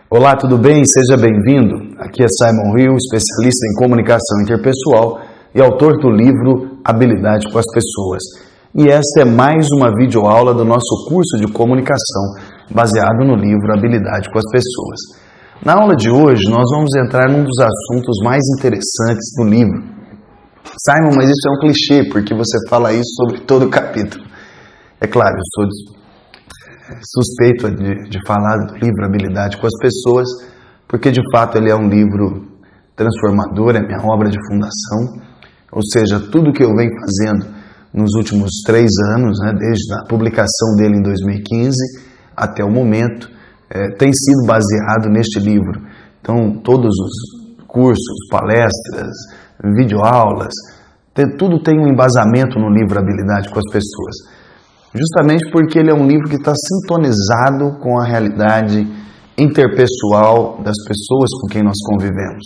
Olá, tudo bem? Seja bem-vindo. Aqui é Simon Hill, especialista em comunicação interpessoal e autor do livro Habilidade com as Pessoas. E esta é mais uma videoaula do nosso curso de comunicação, baseado no livro Habilidade com as Pessoas. Na aula de hoje, nós vamos entrar num dos assuntos mais interessantes do livro. Simon, mas isso é um clichê, porque você fala isso sobre todo o capítulo. É claro, eu sou suspeito de falar do livro Habilidade com as Pessoas, porque de fato ele é um livro transformador, é minha obra de fundação, ou seja, tudo que eu venho fazendo nos últimos 3 anos, desde a publicação dele em 2015 até o momento, tem sido baseado neste livro. Então, todos os cursos, palestras, videoaulas, tudo tem um embasamento no livro Habilidade com as Pessoas. Justamente porque ele é um livro que está sintonizado com a realidade interpessoal das pessoas com quem nós convivemos.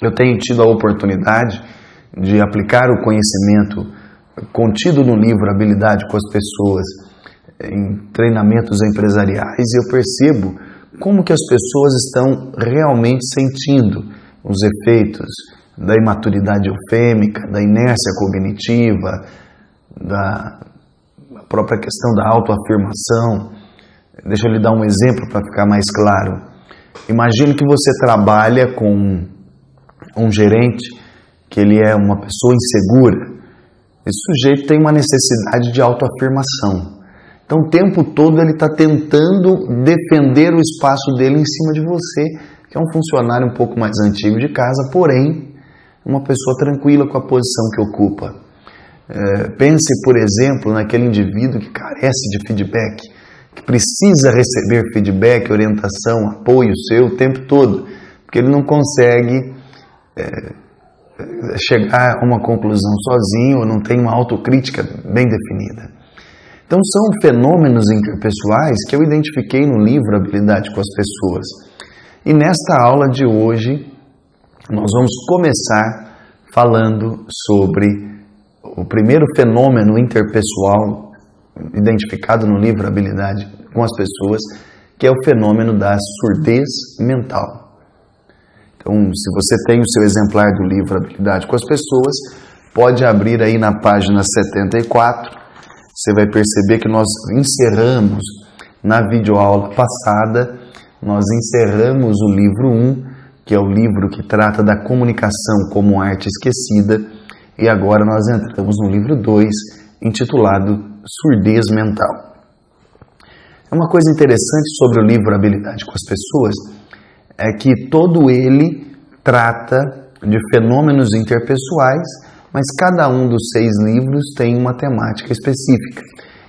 Eu tenho tido a oportunidade de aplicar o conhecimento contido no livro Habilidade com as Pessoas em treinamentos empresariais e eu percebo como que as pessoas estão realmente sentindo os efeitos da imaturidade eufêmica, da inércia cognitiva, da própria questão da autoafirmação. Deixa eu lhe dar um exemplo para ficar mais claro. Imagine que você trabalha com um gerente que ele é uma pessoa insegura. Esse sujeito tem uma necessidade de autoafirmação. Então o tempo todo ele está tentando defender o espaço dele em cima de você, que é um funcionário um pouco mais antigo de casa, porém uma pessoa tranquila com a posição que ocupa. Pense, por exemplo, naquele indivíduo que carece de feedback, que precisa receber feedback, orientação, apoio seu o tempo todo, porque ele não consegue chegar a uma conclusão sozinho, ou não tem uma autocrítica bem definida. Então são fenômenos interpessoais que eu identifiquei no livro Habilidade com as Pessoas. E nesta aula de hoje, nós vamos começar falando sobre o primeiro fenômeno interpessoal identificado no livro Habilidade com as Pessoas, que é o fenômeno da surdez mental. Então, se você tem o seu exemplar do livro Habilidade com as Pessoas, pode abrir aí na página 74. Você vai perceber que nós encerramos, na videoaula passada, nós encerramos o livro 1, que é o livro que trata da comunicação como arte esquecida, e agora nós entramos no livro 2, intitulado Surdez Mental. Uma coisa interessante sobre o livro Habilidade com as Pessoas é que todo ele trata de fenômenos interpessoais, mas cada um dos 6 livros tem uma temática específica.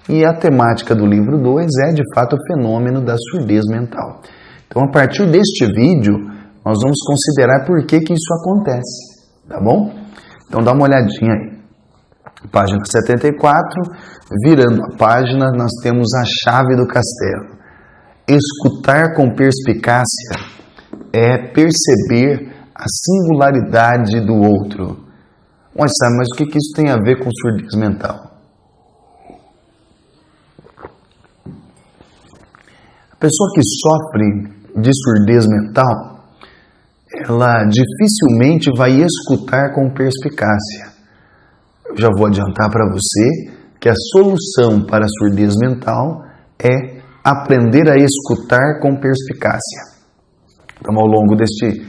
E a temática do livro 2 é, de fato, o fenômeno da surdez mental. Então, a partir deste vídeo, nós vamos considerar por que isso acontece, tá bom? Então dá uma olhadinha aí. Página 74, virando a página, nós temos a chave do castelo. Escutar com perspicácia é perceber a singularidade do outro. Mas o que isso tem a ver com surdez mental? A pessoa que sofre de surdez mental, ela dificilmente vai escutar com perspicácia. Eu já vou adiantar para você que a solução para a surdez mental é aprender a escutar com perspicácia. Então, ao longo deste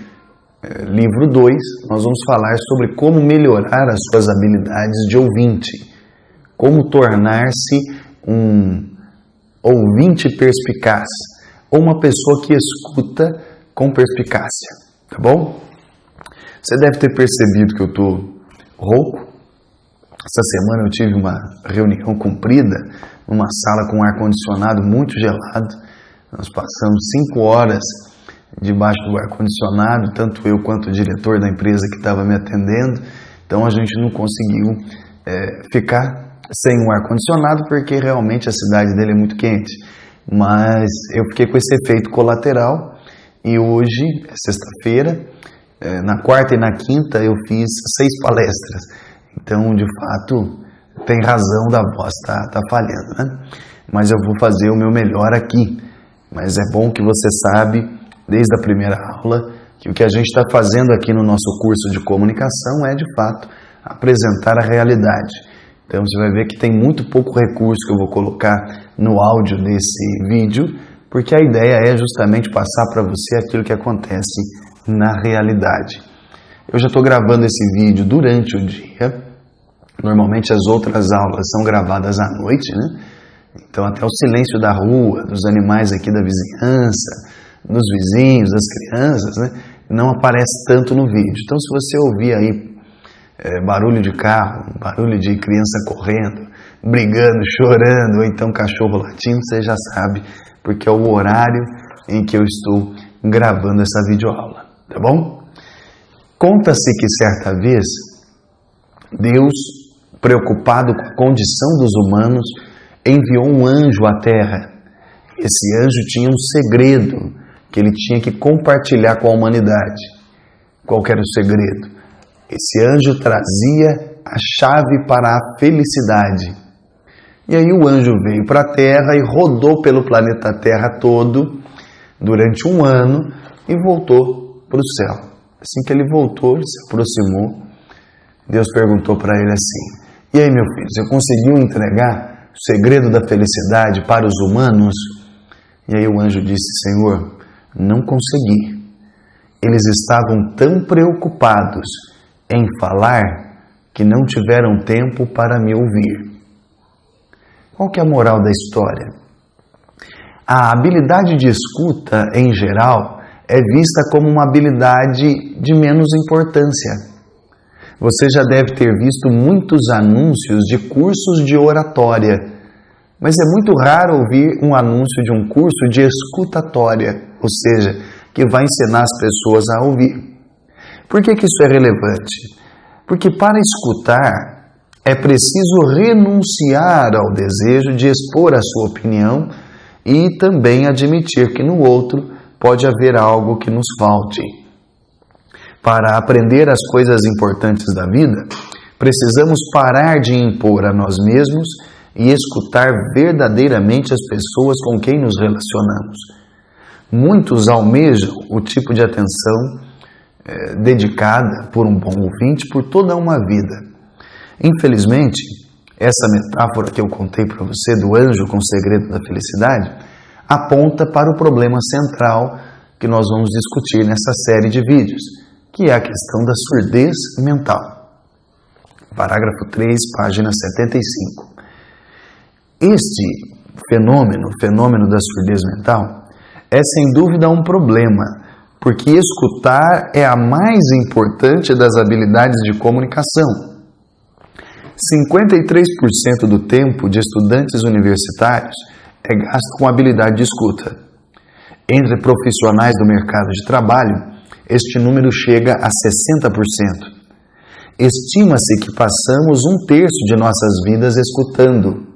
livro 2, nós vamos falar sobre como melhorar as suas habilidades de ouvinte, como tornar-se um ouvinte perspicaz, ou uma pessoa que escuta com perspicácia. Tá bom? Você deve ter percebido que eu estou rouco. Essa semana eu tive uma reunião comprida numa sala com ar-condicionado muito gelado. Nós passamos 5 horas debaixo do ar-condicionado, tanto eu quanto o diretor da empresa que estava me atendendo. Então a gente não conseguiu ficar sem o ar-condicionado porque realmente a cidade dele é muito quente. Mas eu fiquei com esse efeito colateral. E hoje, é sexta-feira, na quarta e na quinta eu fiz 6 palestras. Então, de fato, tem razão da voz, tá falhando, né? Mas eu vou fazer o meu melhor aqui. Mas é bom que você sabe desde a primeira aula, que o que a gente está fazendo aqui no nosso curso de comunicação é, de fato, apresentar a realidade. Então você vai ver que tem muito pouco recurso que eu vou colocar no áudio desse vídeo, porque a ideia é justamente passar para você aquilo que acontece na realidade. Eu já estou gravando esse vídeo durante o dia. Normalmente as outras aulas são gravadas à noite, né? Então até o silêncio da rua, dos animais aqui da vizinhança, dos vizinhos, das crianças, né, não aparece tanto no vídeo. Então se você ouvir aí barulho de carro, barulho de criança correndo, brigando, chorando, ou então cachorro latindo, você já sabe, porque é o horário em que eu estou gravando essa videoaula, tá bom? Conta-se que certa vez, Deus, preocupado com a condição dos humanos, enviou um anjo à terra. Esse anjo tinha um segredo que ele tinha que compartilhar com a humanidade. Qual que era o segredo? Esse anjo trazia a chave para a felicidade. E aí o anjo veio para a Terra e rodou pelo planeta Terra todo durante um ano e voltou para o céu. Assim que ele voltou, ele se aproximou. Deus perguntou para ele assim: e aí, meu filho, você conseguiu entregar o segredo da felicidade para os humanos? E aí o anjo disse: Senhor, não consegui. Eles estavam tão preocupados em falar que não tiveram tempo para me ouvir. Qual que é a moral da história? A habilidade de escuta, em geral, é vista como uma habilidade de menos importância. Você já deve ter visto muitos anúncios de cursos de oratória, mas é muito raro ouvir um anúncio de um curso de escutatória, ou seja, que vai ensinar as pessoas a ouvir. Por que isso é relevante? Porque para escutar é preciso renunciar ao desejo de expor a sua opinião e também admitir que no outro pode haver algo que nos falte. Para aprender as coisas importantes da vida, precisamos parar de impor a nós mesmos e escutar verdadeiramente as pessoas com quem nos relacionamos. Muitos almejam o tipo de atenção dedicada por um bom ouvinte por toda uma vida. Infelizmente, essa metáfora que eu contei para você do anjo com o segredo da felicidade aponta para o problema central que nós vamos discutir nessa série de vídeos, que é a questão da surdez mental. Parágrafo 3, página 75. Este fenômeno, o fenômeno da surdez mental, é sem dúvida um problema, porque escutar é a mais importante das habilidades de comunicação. 53% do tempo de estudantes universitários é gasto com habilidade de escuta. Entre profissionais do mercado de trabalho, este número chega a 60%. Estima-se que passamos 1/3 de nossas vidas escutando.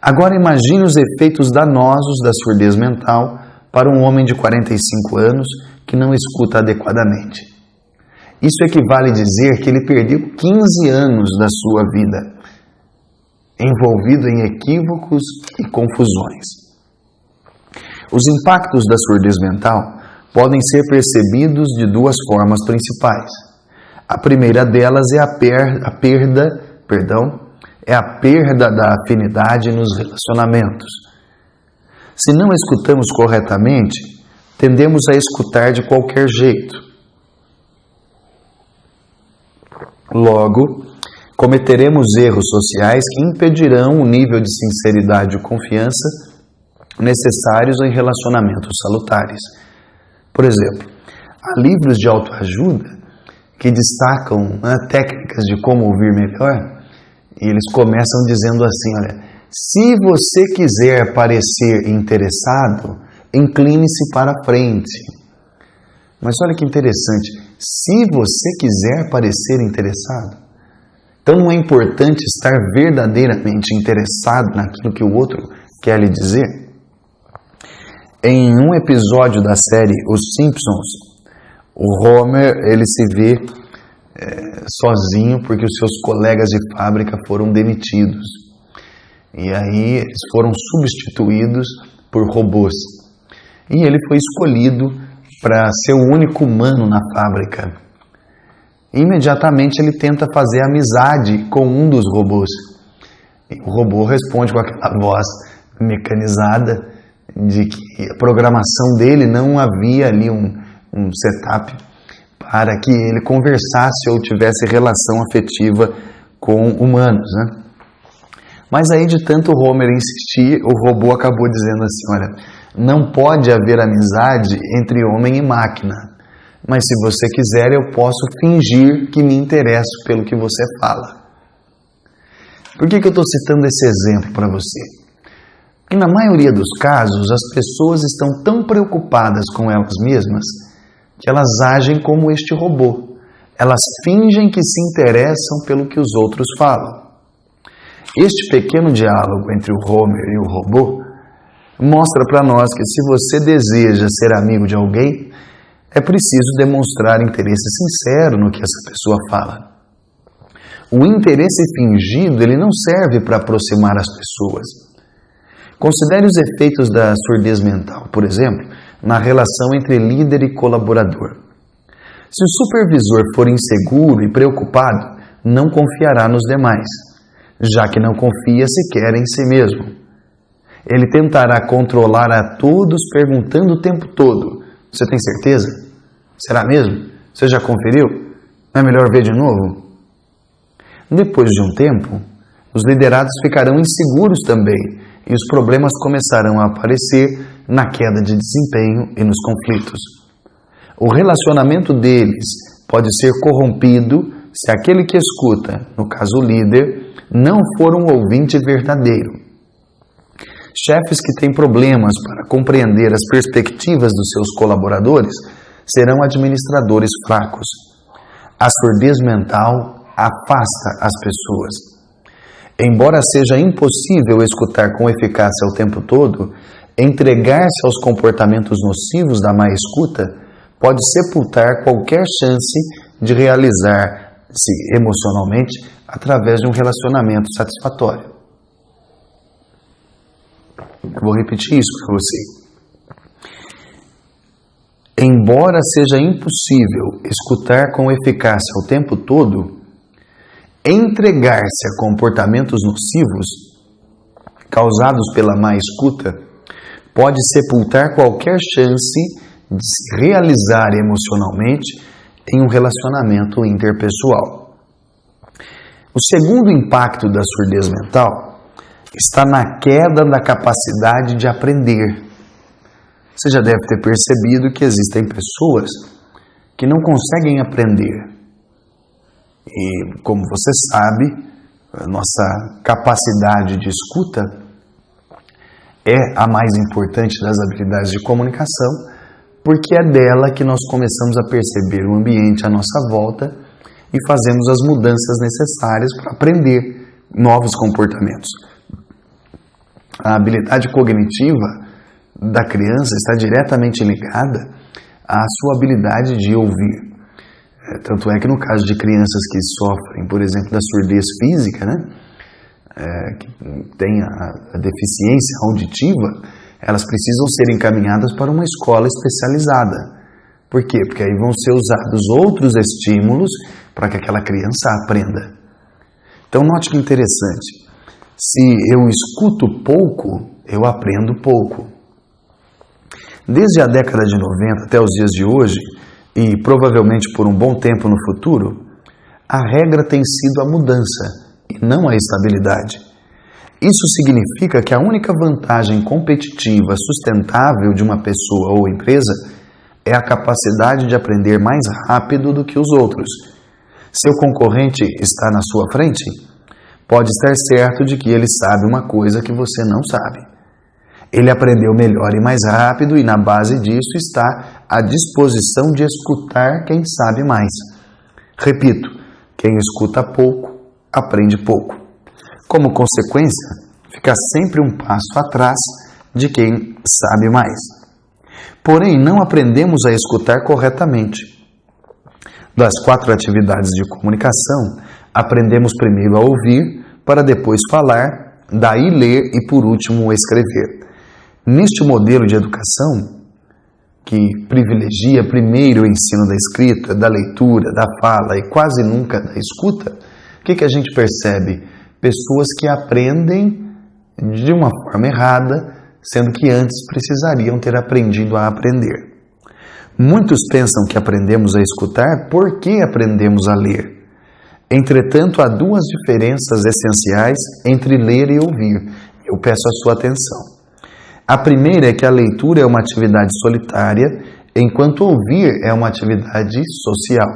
Agora imagine os efeitos danosos da surdez mental para um homem de 45 anos que não escuta adequadamente. Isso equivale a dizer que ele perdeu 15 anos da sua vida, envolvido em equívocos e confusões. Os impactos da surdez mental podem ser percebidos de duas formas principais. A primeira delas é a perda da afinidade nos relacionamentos. Se não escutamos corretamente, tendemos a escutar de qualquer jeito. Logo, cometeremos erros sociais que impedirão o nível de sinceridade e confiança necessários em relacionamentos salutares. Por exemplo, há livros de autoajuda que destacam técnicas de como ouvir melhor, e eles começam dizendo assim: olha, se você quiser parecer interessado, incline-se para frente. Mas olha que interessante, se você quiser parecer interessado, então não é importante estar verdadeiramente interessado naquilo que o outro quer lhe dizer? Em um episódio da série Os Simpsons, o Homer ele se vê sozinho porque os seus colegas de fábrica foram demitidos. E aí eles foram substituídos por robôs. E ele foi escolhido para ser o único humano na fábrica. Imediatamente ele tenta fazer amizade com um dos robôs. E o robô responde com aquela voz mecanizada de que a programação dele não havia ali um setup para que ele conversasse ou tivesse relação afetiva com humanos, né? Mas aí, de tanto o Homer insistir, o robô acabou dizendo assim: olha, não pode haver amizade entre homem e máquina, mas se você quiser eu posso fingir que me interesso pelo que você fala. Por que eu estou citando esse exemplo para você? Porque na maioria dos casos as pessoas estão tão preocupadas com elas mesmas que elas agem como este robô. Elas fingem que se interessam pelo que os outros falam. Este pequeno diálogo entre o Homer e o robô mostra para nós que se você deseja ser amigo de alguém, é preciso demonstrar interesse sincero no que essa pessoa fala. O interesse fingido, ele não serve para aproximar as pessoas. Considere os efeitos da surdez mental, por exemplo, na relação entre líder e colaborador. Se o supervisor for inseguro e preocupado, não confiará nos demais, já que não confia sequer em si mesmo. Ele tentará controlar a todos perguntando o tempo todo: você tem certeza? Será mesmo? Você já conferiu? Não é melhor ver de novo? Depois de um tempo, os liderados ficarão inseguros também e os problemas começarão a aparecer na queda de desempenho e nos conflitos. O relacionamento deles pode ser corrompido se aquele que escuta, no caso o líder, não for um ouvinte verdadeiro. Chefes que têm problemas para compreender as perspectivas dos seus colaboradores serão administradores fracos. A surdez mental afasta as pessoas. Embora seja impossível escutar com eficácia o tempo todo, entregar-se aos comportamentos nocivos da má escuta pode sepultar qualquer chance de realizar-se emocionalmente através de um relacionamento satisfatório. Eu vou repetir isso para você. Embora seja impossível escutar com eficácia o tempo todo, entregar-se a comportamentos nocivos causados pela má escuta pode sepultar qualquer chance de se realizar emocionalmente em um relacionamento interpessoal. O segundo impacto da surdez mental está na queda da capacidade de aprender. Você já deve ter percebido que existem pessoas que não conseguem aprender. E, como você sabe, a nossa capacidade de escuta é a mais importante das habilidades de comunicação, porque é dela que nós começamos a perceber o ambiente à nossa volta e fazemos as mudanças necessárias para aprender novos comportamentos. A habilidade cognitiva da criança está diretamente ligada à sua habilidade de ouvir. Tanto é que no caso de crianças que sofrem, por exemplo, da surdez física, que têm a deficiência auditiva, elas precisam ser encaminhadas para uma escola especializada. Por quê? Porque aí vão ser usados outros estímulos para que aquela criança aprenda. Então note que interessante. Se eu escuto pouco, eu aprendo pouco. Desde a década de 90 até os dias de hoje, e provavelmente por um bom tempo no futuro, a regra tem sido a mudança e não a estabilidade. Isso significa que a única vantagem competitiva sustentável de uma pessoa ou empresa é a capacidade de aprender mais rápido do que os outros. Seu concorrente está na sua frente? Pode estar certo de que ele sabe uma coisa que você não sabe. Ele aprendeu melhor e mais rápido e na base disso está a disposição de escutar quem sabe mais. Repito, quem escuta pouco, aprende pouco. Como consequência, fica sempre um passo atrás de quem sabe mais. Porém, não aprendemos a escutar corretamente. Das 4 atividades de comunicação, aprendemos primeiro a ouvir, para depois falar, daí ler e, por último, escrever. Neste modelo de educação, que privilegia primeiro o ensino da escrita, da leitura, da fala e quase nunca da escuta, o que a gente percebe? Pessoas que aprendem de uma forma errada, sendo que antes precisariam ter aprendido a aprender. Muitos pensam que aprendemos a escutar porque aprendemos a ler. Entretanto, há duas diferenças essenciais entre ler e ouvir. Eu peço a sua atenção. A primeira é que a leitura é uma atividade solitária, enquanto ouvir é uma atividade social.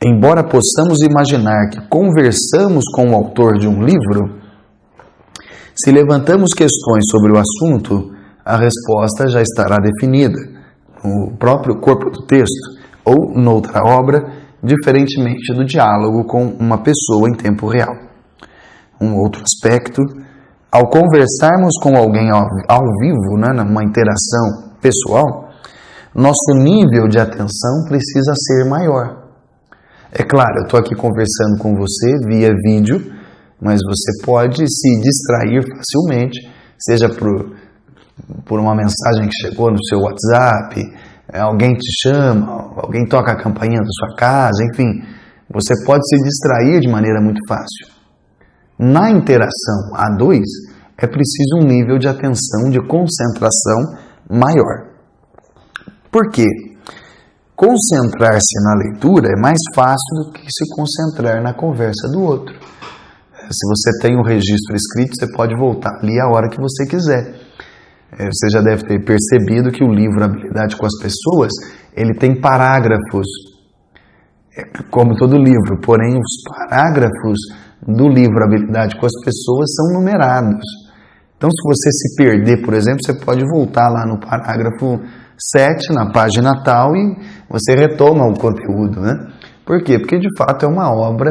Embora possamos imaginar que conversamos com o autor de um livro, se levantamos questões sobre o assunto, a resposta já estará definida no próprio corpo do texto ou noutra obra, diferentemente do diálogo com uma pessoa em tempo real. Um outro aspecto, ao conversarmos com alguém ao vivo, numa interação pessoal, nosso nível de atenção precisa ser maior. É claro, eu estou aqui conversando com você via vídeo, mas você pode se distrair facilmente, seja por uma mensagem que chegou no seu WhatsApp, alguém te chama, alguém toca a campainha da sua casa, enfim, você pode se distrair de maneira muito fácil. Na interação a dois, é preciso um nível de atenção, de concentração maior. Por quê? Concentrar-se na leitura é mais fácil do que se concentrar na conversa do outro. Se você tem um registro escrito, você pode voltar ali a hora que você quiser. Você já deve ter percebido que o livro Habilidade com as Pessoas, ele tem parágrafos, como todo livro, porém os parágrafos do livro Habilidade com as Pessoas são numerados. Então, se você se perder, por exemplo, você pode voltar lá no parágrafo 7, na página tal, e você retoma o conteúdo, né? Por quê? Porque, de fato, é uma obra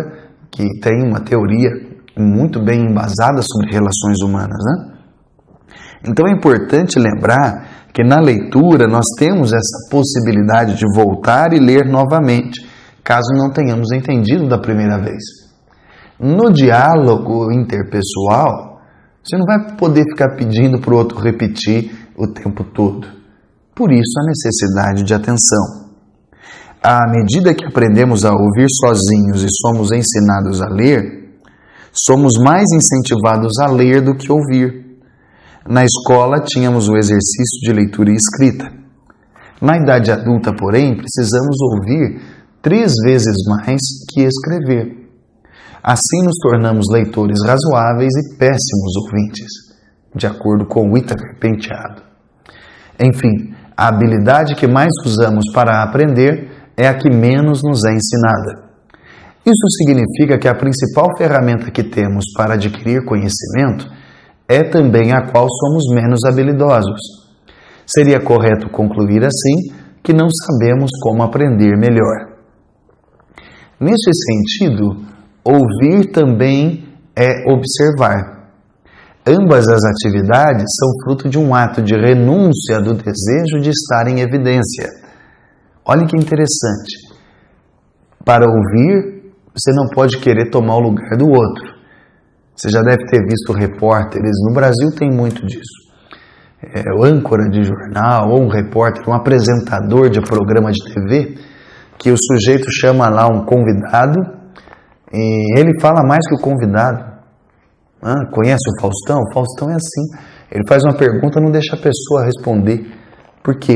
que tem uma teoria muito bem embasada sobre relações humanas, né? Então, é importante lembrar que na leitura nós temos essa possibilidade de voltar e ler novamente, caso não tenhamos entendido da primeira vez. No diálogo interpessoal, você não vai poder ficar pedindo para o outro repetir o tempo todo. Por isso, a necessidade de atenção. À medida que aprendemos a ouvir sozinhos e somos ensinados a ler, somos mais incentivados a ler do que ouvir. Na escola, tínhamos o exercício de leitura e escrita. Na idade adulta, porém, precisamos ouvir 3 vezes mais que escrever. Assim nos tornamos leitores razoáveis e péssimos ouvintes, de acordo com Whittaker Penteado. Enfim, a habilidade que mais usamos para aprender é a que menos nos é ensinada. Isso significa que a principal ferramenta que temos para adquirir conhecimento é também a qual somos menos habilidosos. Seria correto concluir assim que não sabemos como aprender melhor. Nesse sentido, ouvir também é observar. Ambas as atividades são fruto de um ato de renúncia do desejo de estar em evidência. Olha que interessante. Para ouvir, você não pode querer tomar o lugar do outro. Você já deve ter visto repórteres, no Brasil tem muito disso. O âncora de jornal, ou um repórter, um apresentador de programa de TV, que o sujeito chama lá um convidado, e ele fala mais que o convidado. Conhece o Faustão? O Faustão é assim. Ele faz uma pergunta e não deixa a pessoa responder. Por quê?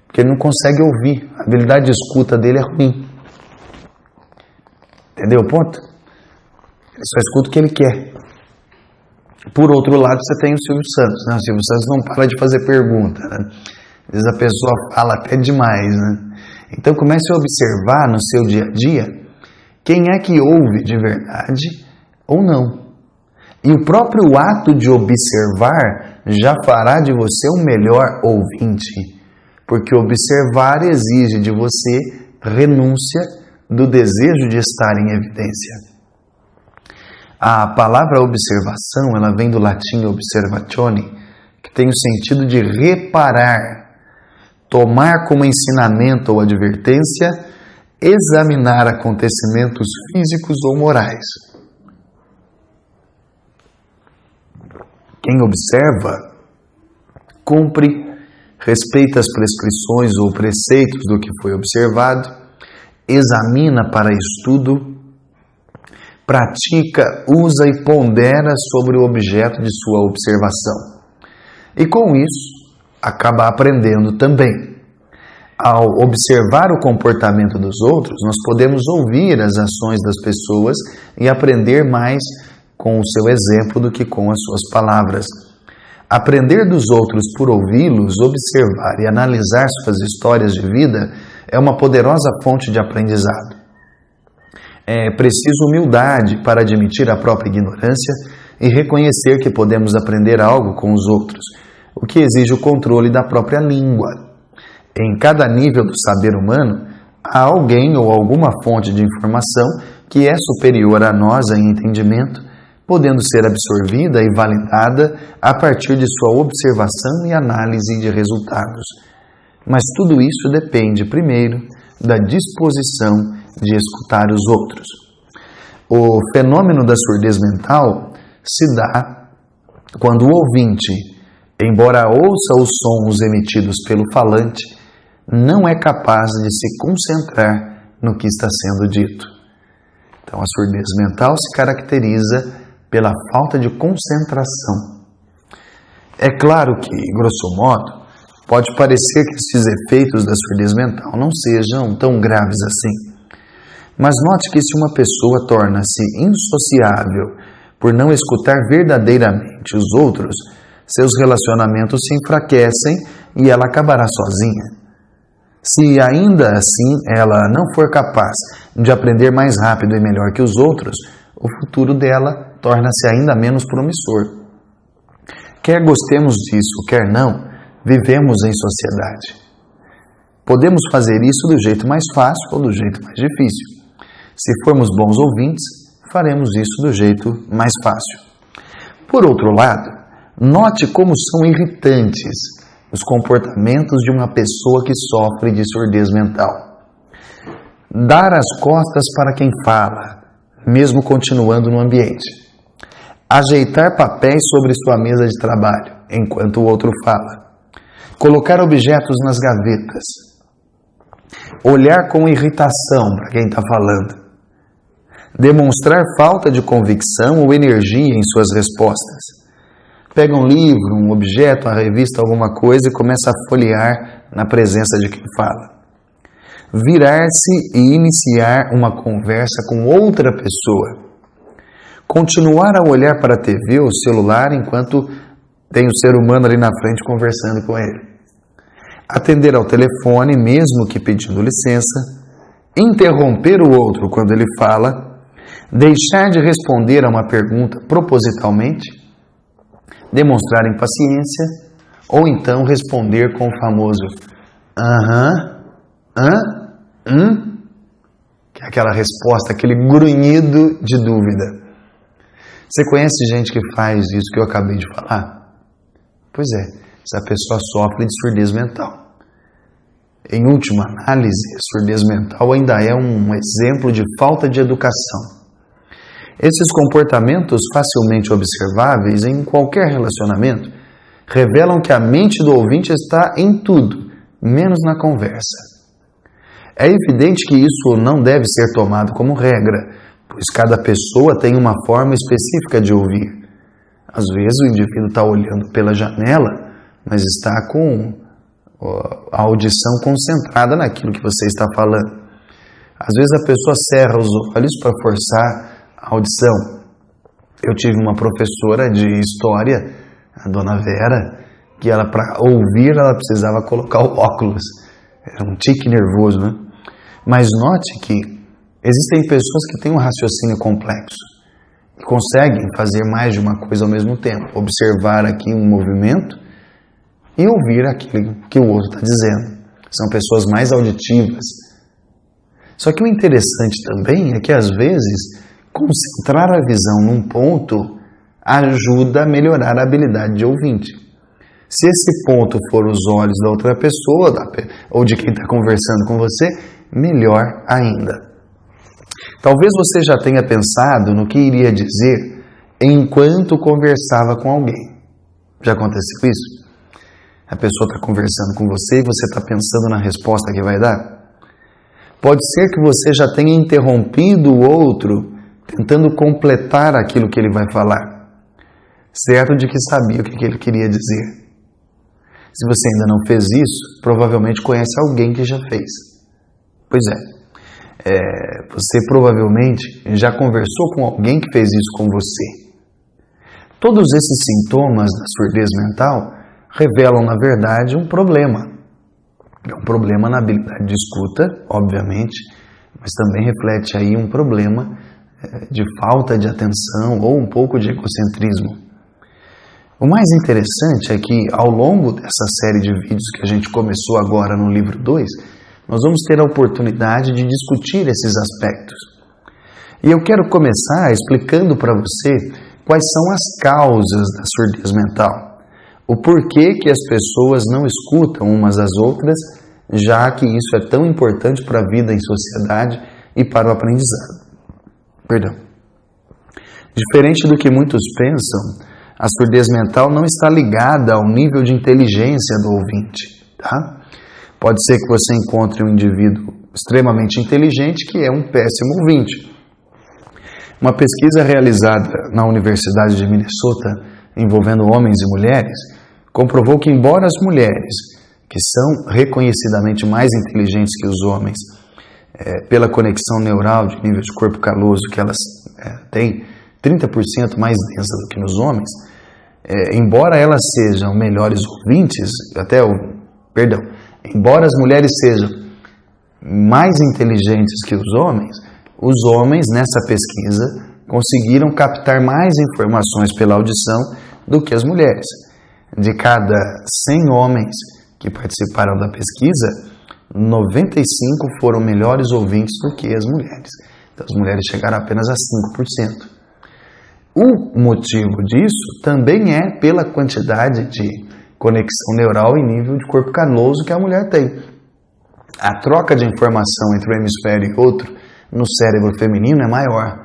Porque ele não consegue ouvir. A habilidade de escuta dele é ruim. Entendeu o ponto? Ele só escuta o que ele quer. Por outro lado, você tem o Silvio Santos. Né? O Silvio Santos não para de fazer pergunta. Né? Às vezes a pessoa fala até demais. Né? Então comece a observar no seu dia a dia quem é que ouve de verdade ou não. E o próprio ato de observar já fará de você um melhor ouvinte, porque observar exige de você renúncia do desejo de estar em evidência. A palavra observação, ela vem do latim observatione, que tem o sentido de reparar, tomar como ensinamento ou advertência, examinar acontecimentos físicos ou morais. Quem observa, cumpre respeita as prescrições ou preceitos do que foi observado, examina para estudo, pratica, usa e pondera sobre o objeto de sua observação. E com isso, acaba aprendendo também. Ao observar o comportamento dos outros, nós podemos ouvir as ações das pessoas e aprender mais com o seu exemplo do que com as suas palavras. Aprender dos outros por ouvi-los, observar e analisar suas histórias de vida é uma poderosa fonte de aprendizado. É preciso humildade para admitir a própria ignorância e reconhecer que podemos aprender algo com os outros, o que exige o controle da própria língua. Em cada nível do saber humano, há alguém ou alguma fonte de informação que é superior a nós em entendimento, podendo ser absorvida e validada a partir de sua observação e análise de resultados. Mas tudo isso depende, primeiro, da disposição de escutar os outros. O fenômeno da surdez mental se dá quando o ouvinte, embora ouça os sons emitidos pelo falante, não é capaz de se concentrar no que está sendo dito. Então, a surdez mental se caracteriza pela falta de concentração. É claro que, grosso modo, pode parecer que esses efeitos da surdez mental não sejam tão graves assim. Mas note que se uma pessoa torna-se insociável por não escutar verdadeiramente os outros, seus relacionamentos se enfraquecem e ela acabará sozinha. Se ainda assim ela não for capaz de aprender mais rápido e melhor que os outros, o futuro dela torna-se ainda menos promissor. Quer gostemos disso, quer não, vivemos em sociedade. Podemos fazer isso do jeito mais fácil ou do jeito mais difícil. Se formos bons ouvintes, faremos isso do jeito mais fácil. Por outro lado, note como são irritantes os comportamentos de uma pessoa que sofre de surdez mental. Dar as costas para quem fala, mesmo continuando no ambiente. Ajeitar papéis sobre sua mesa de trabalho, enquanto o outro fala. Colocar objetos nas gavetas. Olhar com irritação para quem está falando. Demonstrar falta de convicção ou energia em suas respostas. Pega um livro, um objeto, uma revista, alguma coisa e começa a folhear na presença de quem fala. Virar-se e iniciar uma conversa com outra pessoa. Continuar a olhar para a TV ou celular enquanto tem o ser humano ali na frente conversando com ele. Atender ao telefone, mesmo que pedindo licença. Interromper o outro quando ele fala. Deixar de responder a uma pergunta propositalmente. Demonstrar impaciência. Ou então responder com o famoso que é aquela resposta, aquele grunhido de dúvida. Você conhece gente que faz isso que eu acabei de falar? Pois é, essa pessoa sofre de surdez mental. Em última análise, a surdez mental ainda é um exemplo de falta de educação. Esses comportamentos facilmente observáveis em qualquer relacionamento revelam que a mente do ouvinte está em tudo, menos na conversa. É evidente que isso não deve ser tomado como regra, pois cada pessoa tem uma forma específica de ouvir. Às vezes o indivíduo está olhando pela janela, mas está com a audição concentrada naquilo que você está falando. Às vezes a pessoa cerra os olhos para forçar a audição. Eu tive uma professora de história, a dona Vera, que ela, para ouvir, ela precisava colocar o óculos. Era um tique nervoso, né? Mas note que existem pessoas que têm um raciocínio complexo e conseguem fazer mais de uma coisa ao mesmo tempo. Observar aqui um movimento e ouvir aquilo que o outro está dizendo. São pessoas mais auditivas. Só que o interessante também é que, às vezes, concentrar a visão num ponto ajuda a melhorar a habilidade de ouvinte. Se esse ponto for os olhos da outra pessoa, ou de quem está conversando com você, melhor ainda. Talvez você já tenha pensado no que iria dizer enquanto conversava com alguém. Já aconteceu isso? A pessoa está conversando com você e você está pensando na resposta que vai dar? Pode ser que você já tenha interrompido o outro tentando completar aquilo que ele vai falar, certo de que sabia o que ele queria dizer. Se você ainda não fez isso, provavelmente conhece alguém que já fez. Pois é, você provavelmente já conversou com alguém que fez isso com você. Todos esses sintomas da surdez mental revelam, na verdade, um problema. É um problema na habilidade de escuta, obviamente, mas também reflete aí um problema de falta de atenção ou um pouco de egocentrismo. O mais interessante é que, ao longo dessa série de vídeos que a gente começou agora no livro 2, nós vamos ter a oportunidade de discutir esses aspectos. E eu quero começar explicando para você quais são as causas da surdez mental. O porquê que as pessoas não escutam umas às outras, já que isso é tão importante para a vida em sociedade e para o aprendizado. Diferente do que muitos pensam, a surdez mental não está ligada ao nível de inteligência do ouvinte, tá? Pode ser que você encontre um indivíduo extremamente inteligente que é um péssimo ouvinte. Uma pesquisa realizada na Universidade de Minnesota, envolvendo homens e mulheres, comprovou que, embora as mulheres, que são reconhecidamente mais inteligentes que os homens, pela conexão neural de nível de corpo caloso que elas têm, 30% mais densa do que nos homens, embora elas sejam melhores ouvintes, embora as mulheres sejam mais inteligentes que os homens nessa pesquisa conseguiram captar mais informações pela audição do que as mulheres. De cada 100 homens que participaram da pesquisa, 95 foram melhores ouvintes do que as mulheres. Então as mulheres chegaram apenas a 5%. O motivo disso também é pela quantidade de conexão neural em nível de corpo caloso que a mulher tem. A troca de informação entre um hemisfério e outro no cérebro feminino é maior,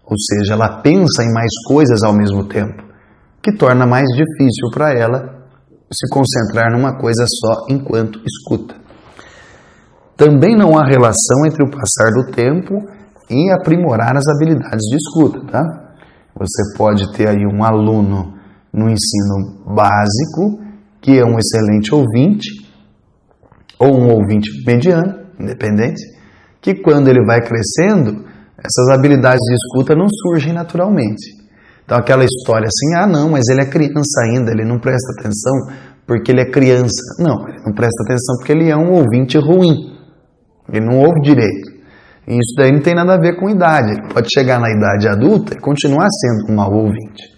ou seja, ela pensa em mais coisas ao mesmo tempo, que torna mais difícil para ela se concentrar numa coisa só enquanto escuta. Também não há relação entre o passar do tempo e aprimorar as habilidades de escuta, tá? Você pode ter aí um aluno no ensino básico que é um excelente ouvinte, ou um ouvinte mediano, independente, que quando ele vai crescendo, essas habilidades de escuta não surgem naturalmente. Então aquela história assim, não, mas ele é criança ainda, ele não presta atenção porque ele é criança. Não, ele não presta atenção porque ele é um ouvinte ruim, ele não ouve direito. E isso daí não tem nada a ver com idade, ele pode chegar na idade adulta e continuar sendo um mau ouvinte.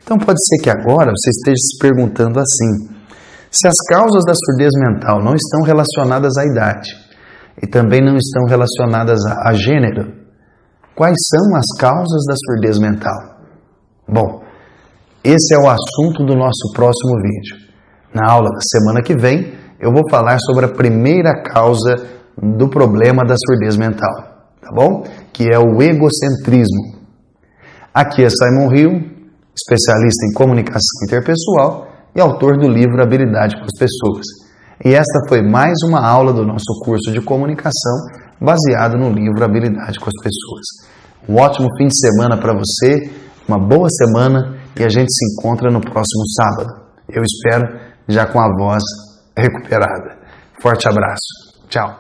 Então pode ser que agora você esteja se perguntando assim, se as causas da surdez mental não estão relacionadas à idade e também não estão relacionadas a gênero, quais são as causas da surdez mental? Bom, esse é o assunto do nosso próximo vídeo. Na aula da semana que vem, eu vou falar sobre a primeira causa do problema da surdez mental, tá bom? Que é o egocentrismo. Aqui é Simon Hill, especialista em comunicação interpessoal e autor do livro Habilidade com as Pessoas. E esta foi mais uma aula do nosso curso de comunicação baseado no livro Habilidade com as Pessoas. Um ótimo fim de semana para você, uma boa semana e a gente se encontra no próximo sábado. Eu espero já com a voz recuperada. Forte abraço. Tchau.